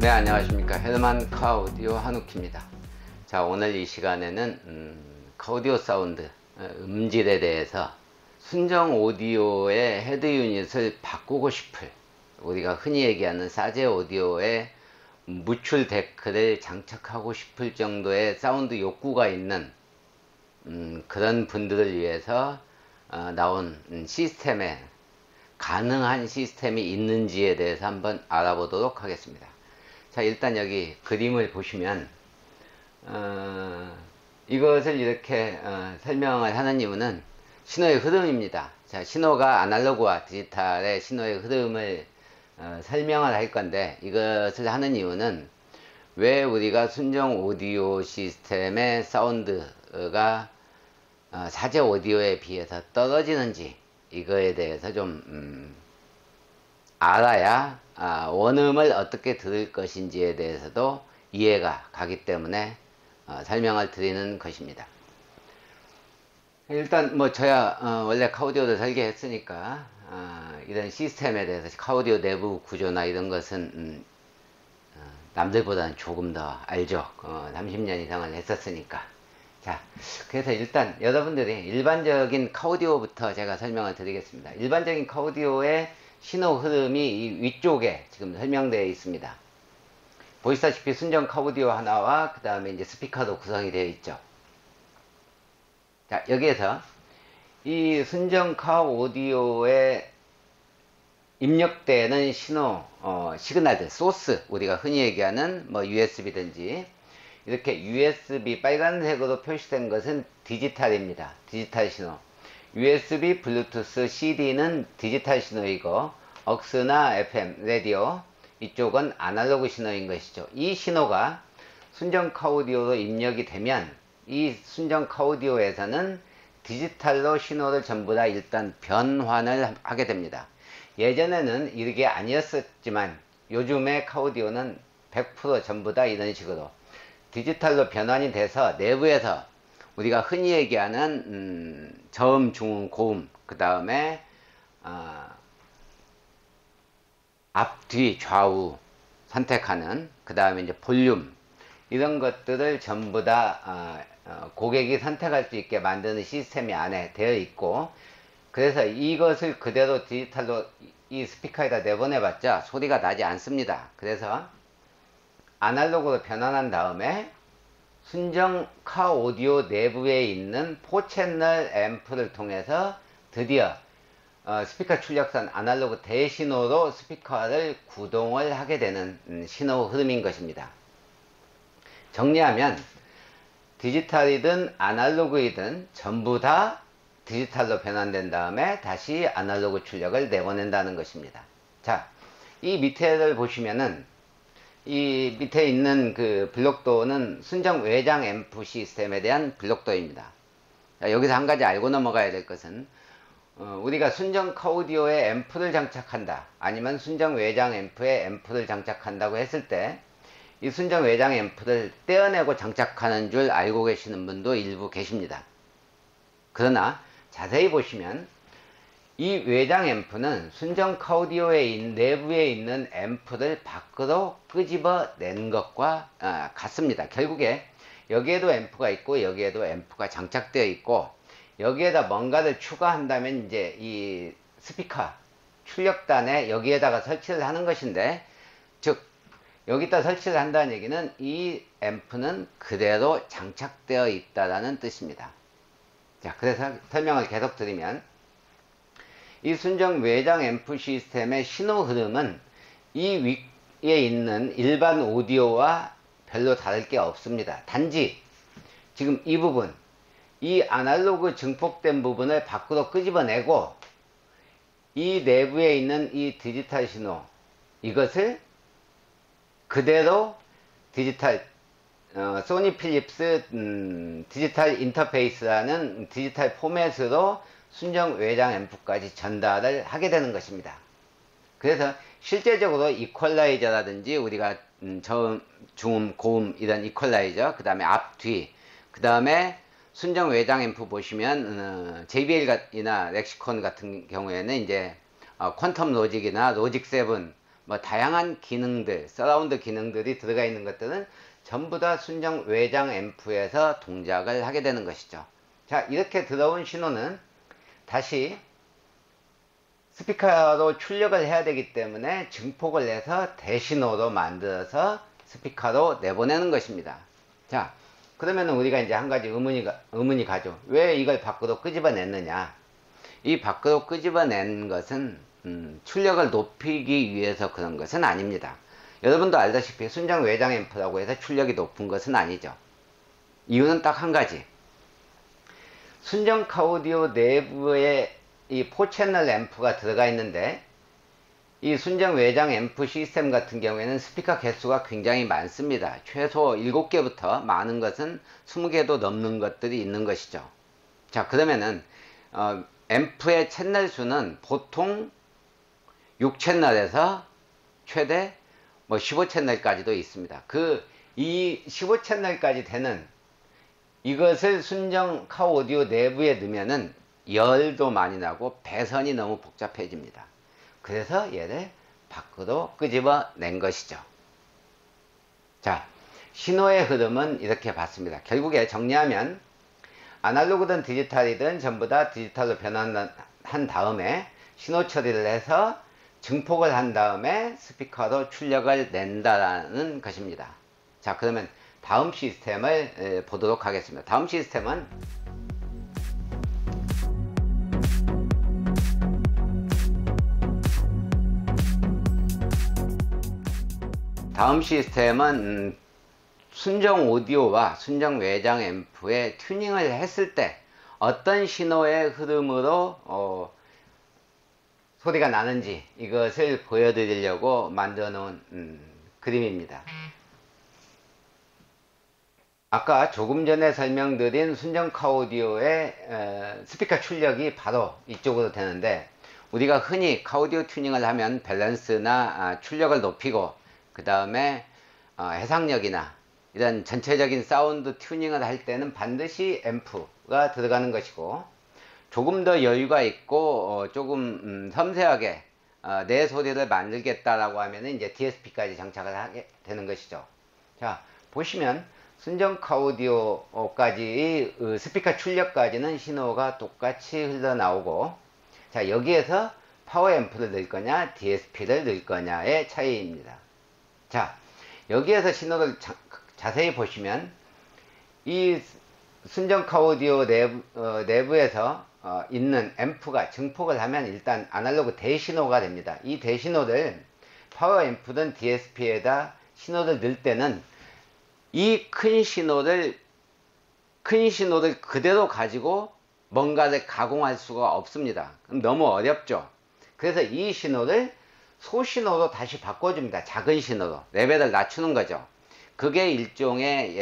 네, 안녕하십니까. 헤드만 카오디오 한욱희입니다. 자, 오늘 이 시간에는 카오디오 사운드 음질에 대해서 순정 오디오의 헤드 유닛을 바꾸고 싶을, 우리가 흔히 얘기하는 사제 오디오에 무출 데크를 장착하고 싶을 정도의 사운드 욕구가 있는 그런 분들을 위해서 나온 시스템에 가능한 시스템이 있는지에 대해서 한번 알아보도록 하겠습니다. 자, 일단 여기 그림을 보시면 이것을 이렇게 설명을 하는 이유는 신호의 흐름입니다. 자, 신호가 아날로그와 디지털의 신호의 흐름을 설명을 할 건데, 이것을 하는 이유는 왜 우리가 순정 오디오 시스템의 사운드가 사제 오디오에 비해서 떨어지는지, 이거에 대해서 좀 알아야 원음을 어떻게 들을 것인지에 대해서도 이해가 가기 때문에 설명을 드리는 것입니다. 일단 뭐 저야 원래 카오디오를 설계했으니까 이런 시스템에 대해서, 카오디오 내부 구조나 이런 것은 남들보다는 조금 더 알죠. 30년 이상을 했었으니까. 자, 그래서 일단 여러분들이 일반적인 카오디오부터 제가 설명을 드리겠습니다. 일반적인 카오디오의 신호 흐름이 이 위쪽에 지금 설명되어 있습니다. 보시다시피 순정 카오디오 하나와 그 다음에 이제 스피커도 구성이 되어 있죠. 자, 여기에서 이 순정 카오디오에 입력되는 신호 시그널들, 소스, 우리가 흔히 얘기하는 뭐 USB든지 이렇게 USB 빨간색으로 표시된 것은 디지털입니다. 디지털 신호. USB, 블루투스, CD는 디지털 신호이고, 억스나 FM, 라디오, 이쪽은 아날로그 신호인 것이죠. 이 신호가 순정 카오디오로 입력이 되면 이 순정 카오디오에서는 디지털로 신호를 전부 다 일단 변환을 하게 됩니다. 예전에는 이게 아니었었지만 요즘의 카오디오는 100% 전부 다 이런 식으로 디지털로 변환이 돼서 내부에서 우리가 흔히 얘기하는 저음, 중음, 고음, 그 다음에 앞, 뒤, 좌우 선택하는, 그 다음에 이제 볼륨, 이런 것들을 전부 다 고객이 선택할 수 있게 만드는 시스템이 안에 되어 있고, 그래서 이것을 그대로 디지털로 이 스피커에다 내보내봤자 소리가 나지 않습니다. 그래서 아날로그로 변환한 다음에 순정 카오디오 내부에 있는 4채널 앰프를 통해서 드디어 스피커 출력선 아날로그 대신호로 스피커를 구동을 하게 되는 신호 흐름인 것입니다. 정리하면 디지털이든 아날로그이든 전부 다 디지털로 변환된 다음에 다시 아날로그 출력을 내보낸다는 것입니다. 자, 이 밑에를 보시면은 이 밑에 있는 그 블록도는 순정 외장 앰프 시스템에 대한 블록도입니다. 자, 여기서 한 가지 알고 넘어가야 될 것은 우리가 순정 카오디오에 앰프를 장착한다, 아니면 순정 외장 앰프에 앰프를 장착한다고 했을 때 이 순정 외장 앰프를 떼어내고 장착하는 줄 알고 계시는 분도 일부 계십니다. 그러나 자세히 보시면 이 외장 앰프는 순정 카오디오의 내부에 있는 앰프를 밖으로 끄집어낸 것과 같습니다. 결국에 여기에도 앰프가 있고 여기에도 앰프가 장착되어 있고, 여기에다 뭔가를 추가한다면 이제 이 스피커 출력단에 여기에다가 설치를 하는 것인데, 즉 여기다 설치를 한다는 얘기는 이 앰프는 그대로 장착되어 있다라는 뜻입니다. 자, 그래서 설명을 계속 드리면 이 순정 외장 앰프 시스템의 신호 흐름은 이 위에 있는 일반 오디오와 별로 다를 게 없습니다. 단지 지금 이 부분, 이 아날로그 증폭된 부분을 밖으로 끄집어내고 이 내부에 있는 이 디지털 신호, 이것을 그대로 디지털 소니 필립스 디지털 인터페이스라는 디지털 포맷으로 순정 외장 앰프까지 전달을 하게 되는 것입니다. 그래서 실제적으로 이퀄라이저라든지 우리가 저음, 중음, 고음 이런 이퀄라이저, 그 다음에 앞, 뒤, 그 다음에 순정 외장 앰프 보시면 JBL이나 렉시콘 같은 경우에는 이제 퀀텀 로직이나 로직 7 뭐 다양한 기능들, 서라운드 기능들이 들어가 있는 것들은 전부 다 순정 외장 앰프에서 동작을 하게 되는 것이죠. 자, 이렇게 들어온 신호는 다시 스피커로 출력을 해야 되기 때문에 증폭을 해서 대신호로 만들어서 스피커로 내보내는 것입니다. 자, 그러면 우리가 이제 한 가지 의문이 가죠. 왜 이걸 밖으로 끄집어냈느냐? 이 밖으로 끄집어낸 것은 출력을 높이기 위해서 그런 것은 아닙니다. 여러분도 알다시피 순정 외장 앰프라고 해서 출력이 높은 것은 아니죠. 이유는 딱 한 가지. 순정 카오디오 내부에 이 4채널 앰프가 들어가 있는데, 이 순정 외장 앰프 시스템 같은 경우에는 스피커 개수가 굉장히 많습니다. 최소 7개부터 많은 것은 20개도 넘는 것들이 있는 것이죠. 자, 그러면은 앰프의 채널 수는 보통 6채널에서 최대 뭐 15채널까지도 있습니다. 이 15채널까지 되는 이것을 순정 카오디오 내부에 넣으면은 열도 많이 나고 배선이 너무 복잡해집니다. 그래서 얘를 밖으로 끄집어 낸 것이죠. 자, 신호의 흐름은 이렇게 봤습니다. 결국에 정리하면 아날로그든 디지털이든 전부 다 디지털로 변환한 다음에 신호 처리를 해서 증폭을 한 다음에 스피커로 출력을 낸다라는 것입니다. 자, 그러면 다음 시스템을 보도록 하겠습니다. 다음 시스템은 순정 오디오와 순정 외장 앰프의 튜닝을 했을 때 어떤 신호의 흐름으로 소리가 나는지 이것을 보여드리려고 만들어 놓은 그림입니다. 아까 조금 전에 설명드린 순정 카오디오의 스피커 출력이 바로 이쪽으로 되는데, 우리가 흔히 카오디오 튜닝을 하면 밸런스나 출력을 높이고 그 다음에 해상력이나 이런 전체적인 사운드 튜닝을 할 때는 반드시 앰프가 들어가는 것이고, 조금 더 여유가 있고 조금 섬세하게 내 소리를 만들겠다라고 하면 이제 DSP까지 장착을 하게 되는 것이죠. 자, 보시면 순정 카오디오까지 스피커 출력까지는 신호가 똑같이 흘러나오고, 자, 여기에서 파워 앰프를 넣을 거냐 DSP를 넣을 거냐의 차이입니다. 자, 여기에서 신호를 자세히 보시면 이 순정 카오디오 내부에서 있는 앰프가 증폭을 하면 일단 아날로그 대신호가 됩니다. 이 대신호를 파워 앰프든 DSP에다 신호를 넣을 때는 이 큰 신호를 그대로 가지고 뭔가를 가공할 수가 없습니다. 그럼 너무 어렵죠. 그래서 이 신호를 소신호로 다시 바꿔줍니다. 작은 신호로 레벨을 낮추는 거죠. 그게 일종의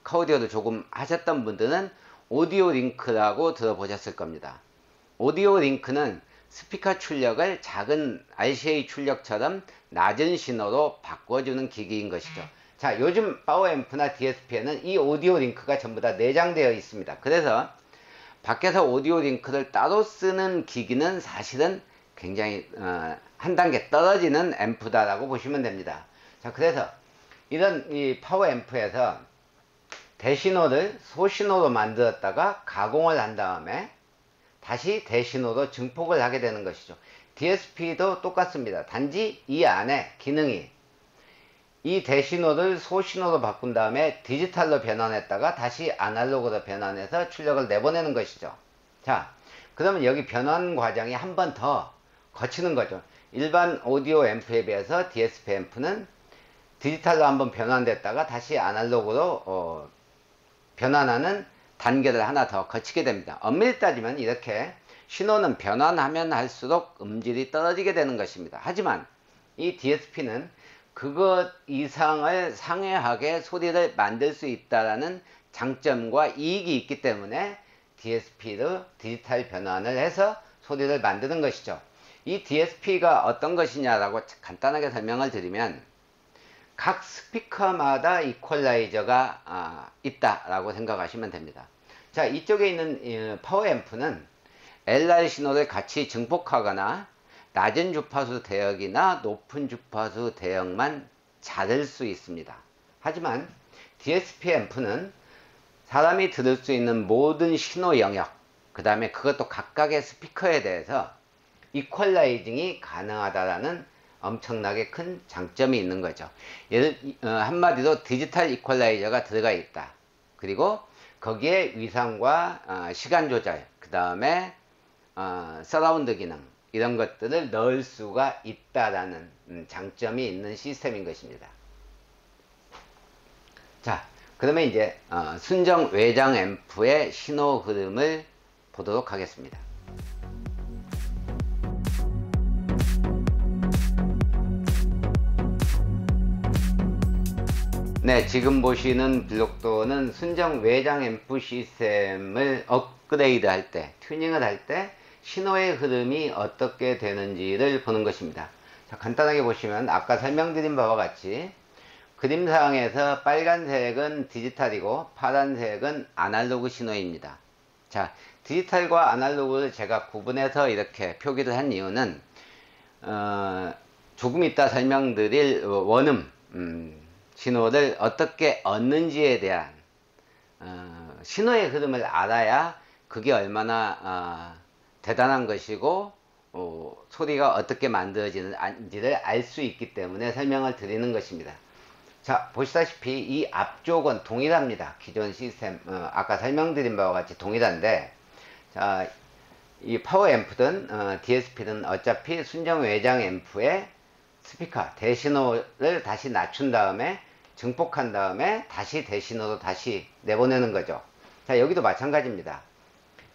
카오디오를 조금 하셨던 분들은 오디오 링크라고 들어보셨을 겁니다. 오디오 링크는 스피커 출력을 작은 RCA 출력처럼 낮은 신호로 바꿔주는 기기인 것이죠. 자, 요즘 파워 앰프나 DSP에는 이 오디오 링크가 전부 다 내장되어 있습니다. 그래서 밖에서 오디오 링크를 따로 쓰는 기기는 사실은 굉장히 한 단계 떨어지는 앰프다라고 보시면 됩니다. 자, 그래서 이런 이 파워 앰프에서 대신호를 소신호로 만들었다가 가공을 한 다음에 다시 대신호로 증폭을 하게 되는 것이죠. DSP도 똑같습니다. 단지 이 안에 기능이 이 대신호를 소신호로 바꾼 다음에 디지털로 변환했다가 다시 아날로그로 변환해서 출력을 내보내는 것이죠. 자, 그러면 여기 변환 과정이 한 번 더 거치는 거죠. 일반 오디오 앰프에 비해서 DSP 앰프는 디지털로 한번 변환됐다가 다시 아날로그로 변환하는 단계를 하나 더 거치게 됩니다. 엄밀히 따지면 이렇게 신호는 변환하면 할수록 음질이 떨어지게 되는 것입니다. 하지만 이 DSP는 그것 이상을 상회하게 소리를 만들 수 있다는 장점과 이익이 있기 때문에 DSP로 디지털 변환을 해서 소리를 만드는 것이죠. 이 DSP가 어떤 것이냐라고 간단하게 설명을 드리면, 각 스피커마다 이퀄라이저가 있다라고 생각하시면 됩니다. 자, 이쪽에 있는 파워 앰프는 LR 신호를 같이 증폭하거나 낮은 주파수 대역이나 높은 주파수 대역만 자를 수 있습니다. 하지만 DSP 앰프는 사람이 들을 수 있는 모든 신호 영역, 그 다음에 그것도 각각의 스피커에 대해서 이퀄라이징이 가능하다라는 엄청나게 큰 장점이 있는 거죠. 한마디로 디지털 이퀄라이저가 들어가 있다. 그리고 거기에 위상과 시간 조절, 그 다음에 서라운드 기능, 이런 것들을 넣을 수가 있다라는 장점이 있는 시스템인 것입니다. 자, 그러면 이제 순정 외장 앰프의 신호 흐름을 보도록 하겠습니다. 네, 지금 보시는 블록도어는 순정 외장 앰프 시스템을 업그레이드 할 때, 튜닝을 할 때 신호의 흐름이 어떻게 되는지를 보는 것입니다. 자, 간단하게 보시면 아까 설명드린 바와 같이 그림상에서 빨간색은 디지털이고 파란색은 아날로그 신호입니다. 자, 디지털과 아날로그를 제가 구분해서 이렇게 표기를 한 이유는 조금 이따 설명드릴 원음 신호를 어떻게 얻는지에 대한 신호의 흐름을 알아야 그게 얼마나 대단한 것이고 소리가 어떻게 만들어지는지를 알 수 있기 때문에 설명을 드리는 것입니다. 자, 보시다시피 이 앞쪽은 동일합니다. 기존 시스템 아까 설명드린 바와 같이 동일한데, 자, 이 파워 앰프든 DSP든 어차피 순정 외장 앰프의 스피커 대신호를 다시 낮춘 다음에 증폭한 다음에 다시 대신호로 다시 내보내는 거죠. 자, 여기도 마찬가지입니다.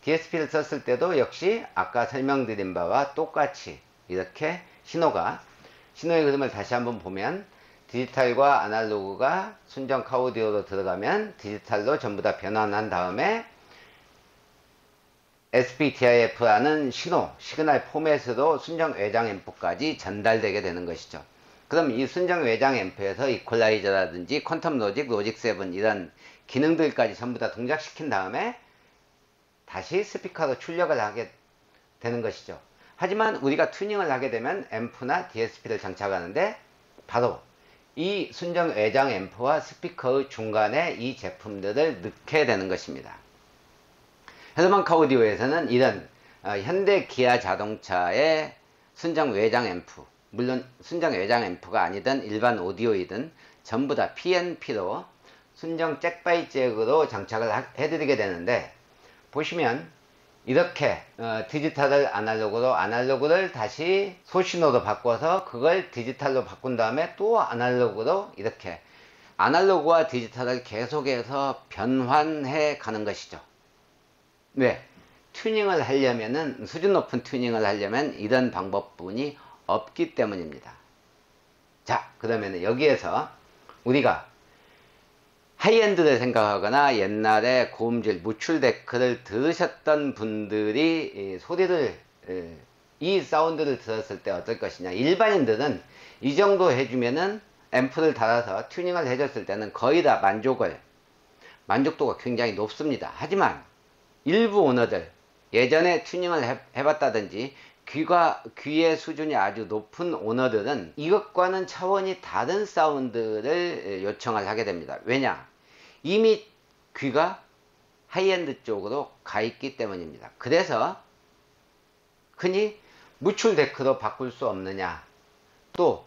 DSP를 썼을 때도 역시 아까 설명드린 바와 똑같이 이렇게 신호의 흐름을 다시 한번 보면 디지털과 아날로그가 순정 카오디오로 들어가면 디지털로 전부 다 변환한 다음에 SPDIF라는 시그널 포맷으로 순정 외장 앰프까지 전달되게 되는 것이죠. 그럼 이 순정 외장 앰프에서 이퀄라이저라든지 퀀텀 로직, 로직 7 이런 기능들까지 전부 다 동작시킨 다음에 다시 스피커로 출력을 하게 되는 것이죠. 하지만 우리가 튜닝을 하게 되면 앰프나 DSP를 장착하는데 바로 이 순정 외장 앰프와 스피커의 중간에 이 제품들을 넣게 되는 것입니다. 헤드만카 오디오에서는 이런 현대 기아 자동차의 순정 외장 앰프, 물론 순정 외장 앰프가 아니든 일반 오디오이든 전부 다 PNP로 순정 잭바이 잭으로 장착을 해드리게 되는데, 보시면 이렇게 디지털을 아날로그로, 아날로그를 다시 소신호로 바꿔서 그걸 디지털로 바꾼 다음에 또 아날로그로, 이렇게 아날로그와 디지털을 계속해서 변환해 가는 것이죠. 왜? 튜닝을 하려면은, 수준 높은 튜닝을 하려면 이런 방법뿐이 없기 때문입니다. 자, 그러면 여기에서 우리가 하이엔드를 생각하거나 옛날에 고음질 무출 데크를 들으셨던 분들이 이 사운드를 들었을 때 어떨 것이냐. 일반인들은 이 정도 해주면은 앰프를 달아서 튜닝을 해줬을 때는 거의 다 만족도가 굉장히 높습니다. 하지만 일부 오너들, 예전에 튜닝을 해봤다든지 귀의 수준이 아주 높은 오너들은 이것과는 차원이 다른 사운드를 요청을 하게 됩니다. 왜냐? 이미 귀가 하이엔드 쪽으로 가 있기 때문입니다. 그래서 흔히 무출 데크로 바꿀 수 없느냐, 또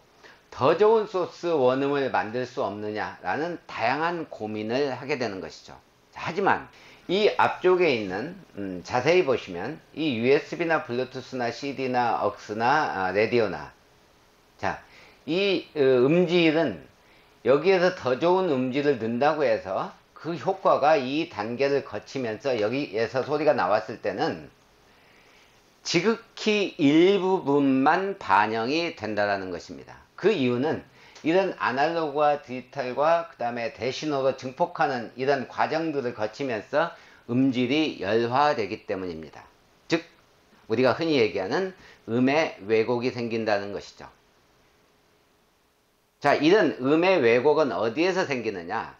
더 좋은 소스 원음을 만들 수 없느냐라는 다양한 고민을 하게 되는 것이죠. 하지만 이 앞쪽에 있는 자세히 보시면 이 USB나 블루투스나 CD나 억스나 라디오나, 자, 이 음질은 여기에서 더 좋은 음질을 넣는다고 해서 그 효과가 이 단계를 거치면서 여기에서 소리가 나왔을 때는 지극히 일부분만 반영이 된다는 것입니다. 그 이유는 이런 아날로그와 디지털과 그 다음에 대신호로 증폭하는 이런 과정들을 거치면서 음질이 열화되기 때문입니다. 즉 우리가 흔히 얘기하는 음의 왜곡이 생긴다는 것이죠. 자, 이런 음의 왜곡은 어디에서 생기느냐?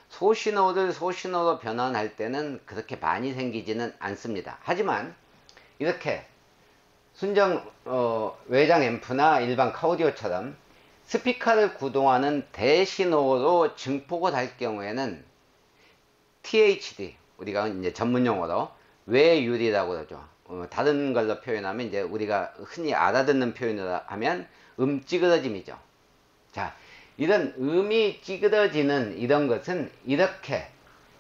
소신호를 소신호로 변환할 때는 그렇게 많이 생기지는 않습니다. 하지만 이렇게 순정 외장 앰프나 일반 카오디오처럼 스피커를 구동하는 대신호로 증폭을 할 경우에는 THD, 우리가 이제 전문용어로 외유리라고 그러죠. 다른 걸로 표현하면 이제 우리가 흔히 알아듣는 표현으로 하면 찌그러짐이죠. 자, 이런 음이 찌그러지는 이런 것은 이렇게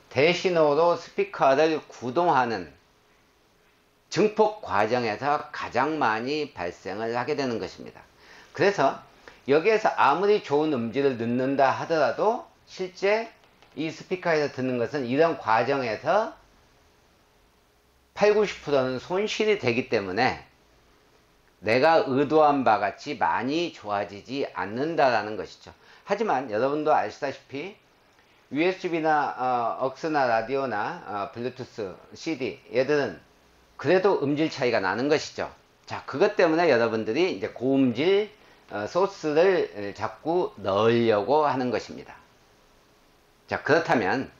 대신호로 스피커를 구동하는 증폭 과정에서 가장 많이 발생을 하게 되는 것입니다. 그래서 여기에서 아무리 좋은 음질을 듣는다 하더라도 실제 이 스피커에서 듣는 것은 이런 과정에서 8, 90%는 손실이 되기 때문에 내가 의도한 바 같이 많이 좋아지지 않는다라는 것이죠. 하지만 여러분도 아시다시피 USB나 억스나 라디오나 블루투스, CD 얘들은 그래도 음질 차이가 나는 것이죠. 자, 그것 때문에 여러분들이 이제 고음질 소스를 자꾸 넣으려고 하는 것입니다. 자, 그렇다면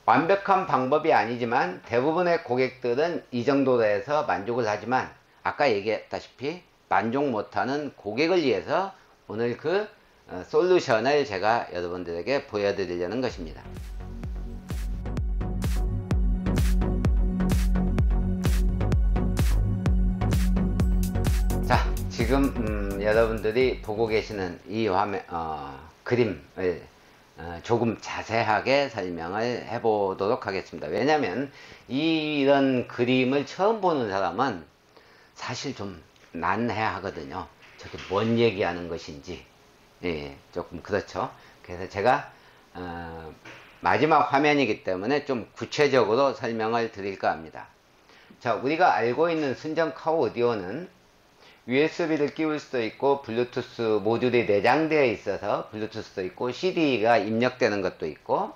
완벽한 방법이 아니지만 대부분의 고객들은 이 정도로 해서 만족을 하지만 아까 얘기했다시피 만족 못하는 고객을 위해서 오늘 그 솔루션을 제가 여러분들에게 보여드리려는 것입니다. 자, 지금 여러분들이 보고 계시는 이 화면 그림을 조금 자세하게 설명을 해보도록 하겠습니다. 왜냐하면 이런 그림을 처음 보는 사람은 사실 좀 난해하 하거든요. 저게 뭔 얘기하는 것인지. 예, 조금 그렇죠. 그래서 제가 마지막 화면이기 때문에 좀 구체적으로 설명을 드릴까 합니다. 자, 우리가 알고 있는 순정 카우 오디오는 USB를 끼울 수도 있고 블루투스 모듈이 내장되어 있어서 블루투스도 있고 CD가 입력되는 것도 있고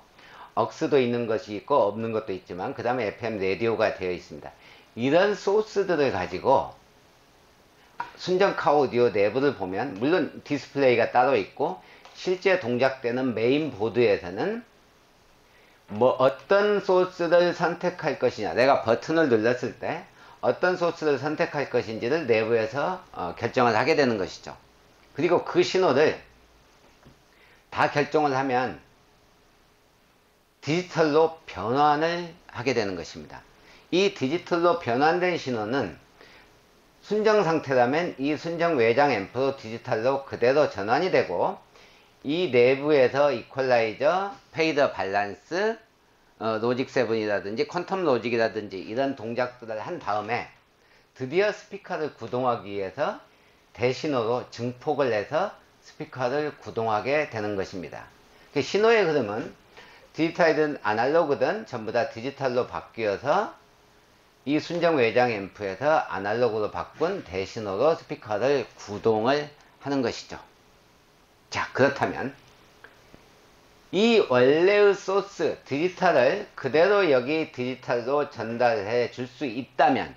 억스도 있는 것이 있고 없는 것도 있지만 그 다음에 FM 라디오가 되어 있습니다. 이런 소스들을 가지고 순정 카오디오 내부를 보면 물론 디스플레이가 따로 있고 실제 동작되는 메인 보드에서는 뭐 어떤 소스를 선택할 것이냐, 내가 버튼을 눌렀을 때 어떤 소스를 선택할 것인지를 내부에서 결정을 하게 되는 것이죠. 그리고 그 신호를 다 결정을 하면 디지털로 변환을 하게 되는 것입니다. 이 디지털로 변환된 신호는 순정 상태라면 이 순정 외장 앰프로 디지털로 그대로 전환이 되고 이 내부에서 이퀄라이저, 페이더 밸런스, 로직 7이라든지 퀀텀 로직이라든지 이런 동작들을 한 다음에 드디어 스피커를 구동하기 위해서 대신호로 증폭을 해서 스피커를 구동하게 되는 것입니다. 그 신호의 흐름은 디지털이든 아날로그든 전부 다 디지털로 바뀌어서 이 순정 외장 앰프에서 아날로그로 바꾼 대신호로 스피커를 구동을 하는 것이죠. 자, 그렇다면 이 원래의 소스 디지털을 그대로 여기 디지털로 전달해 줄 수 있다면,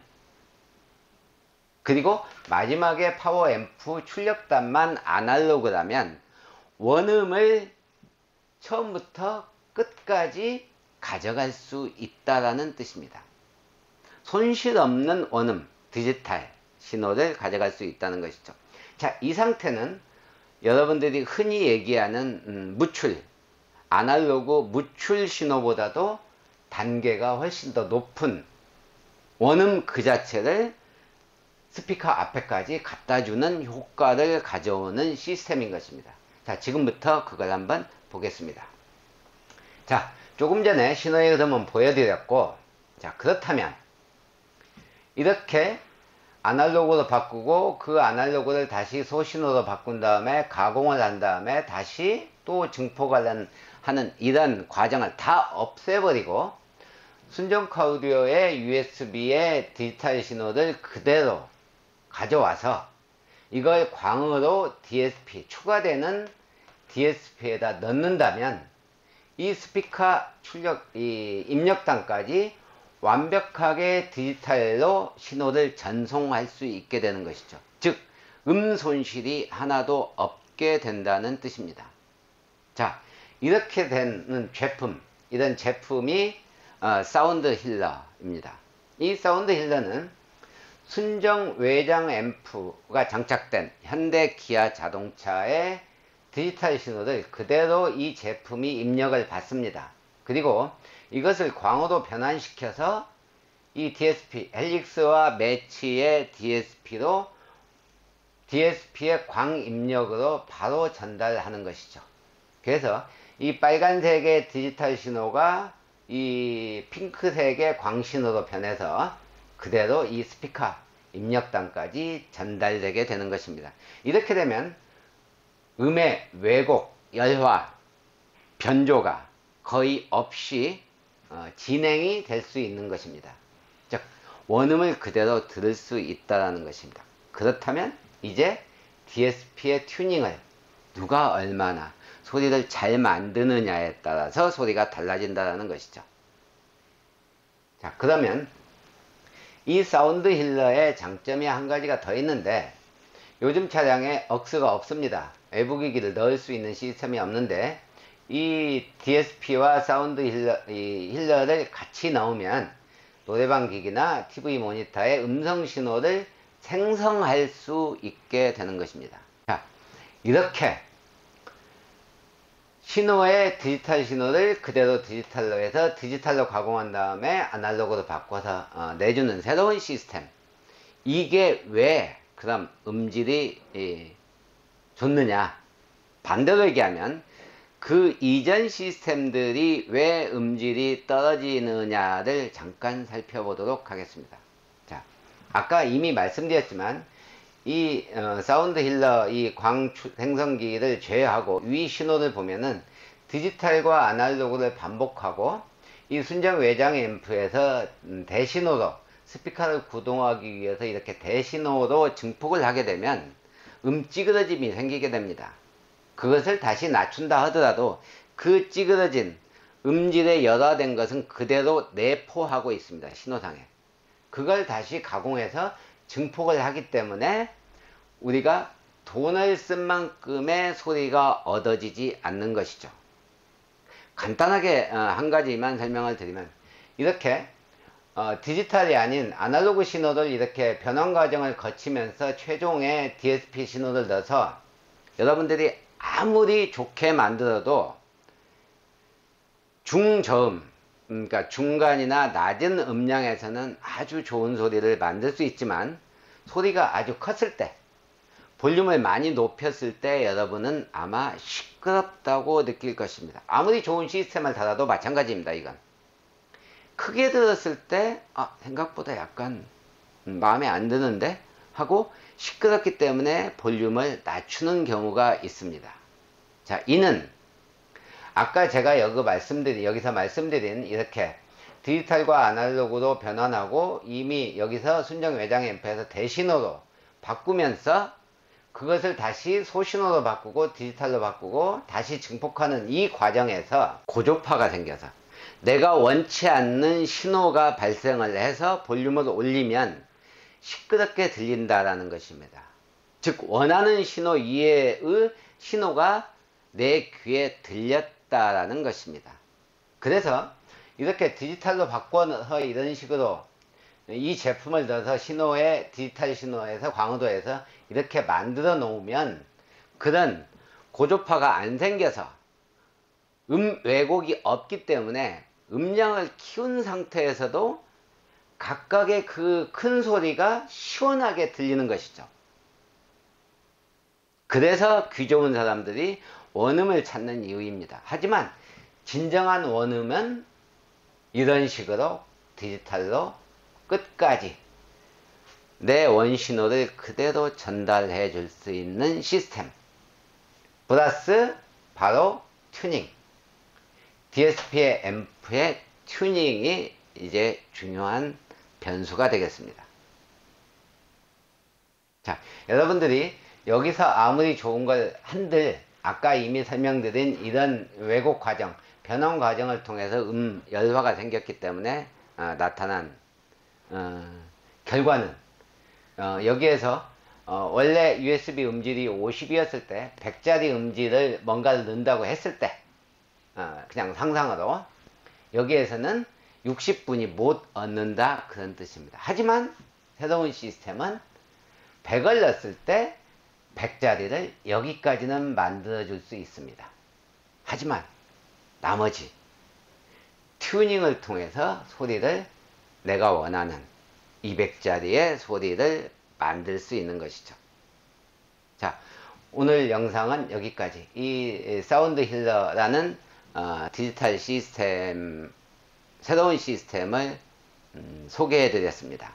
그리고 마지막에 파워 앰프 출력단만 아날로그라면 원음을 처음부터 끝까지 가져갈 수 있다라는 뜻입니다. 손실 없는 원음 디지털 신호를 가져갈 수 있다는 것이죠. 자, 이 상태는 여러분들이 흔히 얘기하는 무출, 아날로그 무출 신호보다도 단계가 훨씬 더 높은 원음 그 자체를 스피커 앞에까지 갖다주는 효과를 가져오는 시스템인 것입니다. 자, 지금부터 그걸 한번 보겠습니다. 자, 조금 전에 신호의 흐름은 보여드렸고, 자, 그렇다면 이렇게 아날로그로 바꾸고 그 아날로그를 다시 소신호로 바꾼 다음에 가공을 한 다음에 다시 또 증폭을 하는 이런 과정을 다 없애버리고 순정 카오디오의 USB의 디지털 신호를 그대로 가져와서 이걸 광으로 DSP, 추가되는 DSP에다 넣는다면 이 스피커 출력, 이 입력단까지 완벽하게 디지털로 신호를 전송할 수 있게 되는 것이죠. 즉, 손실이 하나도 없게 된다는 뜻입니다. 자, 이렇게 된 제품, 이런 제품이 사운드 힐러입니다. 이 사운드 힐러는 순정 외장 앰프가 장착된 현대 기아 자동차의 디지털 신호를 그대로 이 제품이 입력을 받습니다. 그리고 이것을 광으로 변환시켜서 이 DSP, 헬릭스와 매치의 DSP의 광 입력으로 바로 전달하는 것이죠. 그래서 이 빨간색의 디지털 신호가 이 핑크색의 광 신호로 변해서 그대로 이 스피커 입력단까지 전달되게 되는 것입니다. 이렇게 되면 음의 왜곡, 열화, 변조가 거의 없이 진행이 될 수 있는 것입니다. 즉 원음을 그대로 들을 수 있다는 것입니다. 그렇다면 이제 DSP의 튜닝을 누가 얼마나 소리를 잘 만드느냐에 따라서 소리가 달라진다는 것이죠. 자, 그러면 이 사운드 힐러의 장점이 한 가지가 더 있는데, 요즘 차량에 억스가 없습니다. 외부 기기를 넣을 수 있는 시스템이 없는데, 이 DSP와 사운드 힐러를 같이 넣으면 노래방 기기나 TV 모니터의 음성 신호를 생성할 수 있게 되는 것입니다. 자, 이렇게 신호의 디지털 신호를 그대로 디지털로 해서 디지털로 가공한 다음에 아날로그로 바꿔서 내주는 새로운 시스템. 이게 왜 그럼 음질이 좋느냐? 반대로 얘기하면 그 이전 시스템들이 왜 음질이 떨어지느냐를 잠깐 살펴보도록 하겠습니다. 자, 아까 이미 말씀드렸지만 이 사운드 힐러, 이 광 생성기를 제외하고 위 신호를 보면은 디지털과 아날로그를 반복하고 이 순정 외장 앰프에서 대신호로 스피커를 구동하기 위해서 이렇게 대신호로 증폭을 하게 되면 찌그러짐이 생기게 됩니다. 그것을 다시 낮춘다 하더라도 그 찌그러진 음질의 열화된 것은 그대로 내포하고 있습니다. 신호상에. 그걸 다시 가공해서 증폭을 하기 때문에 우리가 돈을 쓴 만큼의 소리가 얻어지지 않는 것이죠. 간단하게 한 가지만 설명을 드리면, 이렇게 디지털이 아닌 아날로그 신호를 이렇게 변환 과정을 거치면서 최종의 DSP 신호를 넣어서 여러분들이 아무리 좋게 만들어도 중저음, 그러니까 중간이나 낮은 음량에서는 아주 좋은 소리를 만들 수 있지만, 소리가 아주 컸을 때, 볼륨을 많이 높였을 때 여러분은 아마 시끄럽다고 느낄 것입니다. 아무리 좋은 시스템을 달아도 마찬가지입니다. 이건 크게 들었을 때 생각보다 약간 마음에 안 드는데 하고 시끄럽기 때문에 볼륨을 낮추는 경우가 있습니다. 자, 이는 아까 제가 여기서 말씀드린 이렇게 디지털과 아날로그로 변환하고 이미 여기서 순정 외장 앰프에서 대신호로 바꾸면서 그것을 다시 소신호로 바꾸고 디지털로 바꾸고 다시 증폭하는 이 과정에서 고조파가 생겨서 내가 원치 않는 신호가 발생을 해서 볼륨을 올리면 시끄럽게 들린다라는 것입니다. 즉 원하는 신호 이외의 신호가 내 귀에 들렸다라는 것입니다. 그래서 이렇게 디지털로 바꿔서 이런 식으로 이 제품을 넣어서 디지털 신호에서 광으로 해서 이렇게 만들어 놓으면 그런 고조파가 안 생겨서 왜곡이 없기 때문에 음량을 키운 상태에서도 각각의 그 큰 소리가 시원하게 들리는 것이죠. 그래서 귀 좋은 사람들이 원음을 찾는 이유입니다. 하지만 진정한 원음은 이런 식으로 디지털로 끝까지 내 원신호를 그대로 전달해 줄 수 있는 시스템 플러스 바로 튜닝, DSP의 앰프의 튜닝이 이제 중요한 변수가 되겠습니다. 자, 여러분들이 여기서 아무리 좋은 걸 한들 아까 이미 설명드린 이런 왜곡 과정, 변환 과정을 통해서 열화가 생겼기 때문에 나타난 결과는 여기에서 원래 USB 음질이 50이었을 때 100짜리 음질을 뭔가를 넣는다고 했을 때 그냥 상상으로 여기에서는 60분이 못 얻는다 그런 뜻입니다. 하지만 새로운 시스템은 100을 넣었을 때 100짜리를 여기까지는 만들어 줄 수 있습니다. 하지만 나머지 튜닝을 통해서 소리를 내가 원하는 200짜리의 소리를 만들 수 있는 것이죠. 자, 오늘 영상은 여기까지. 이 사운드 힐러라는 디지털 시스템, 새로운 시스템을 소개해 드렸습니다.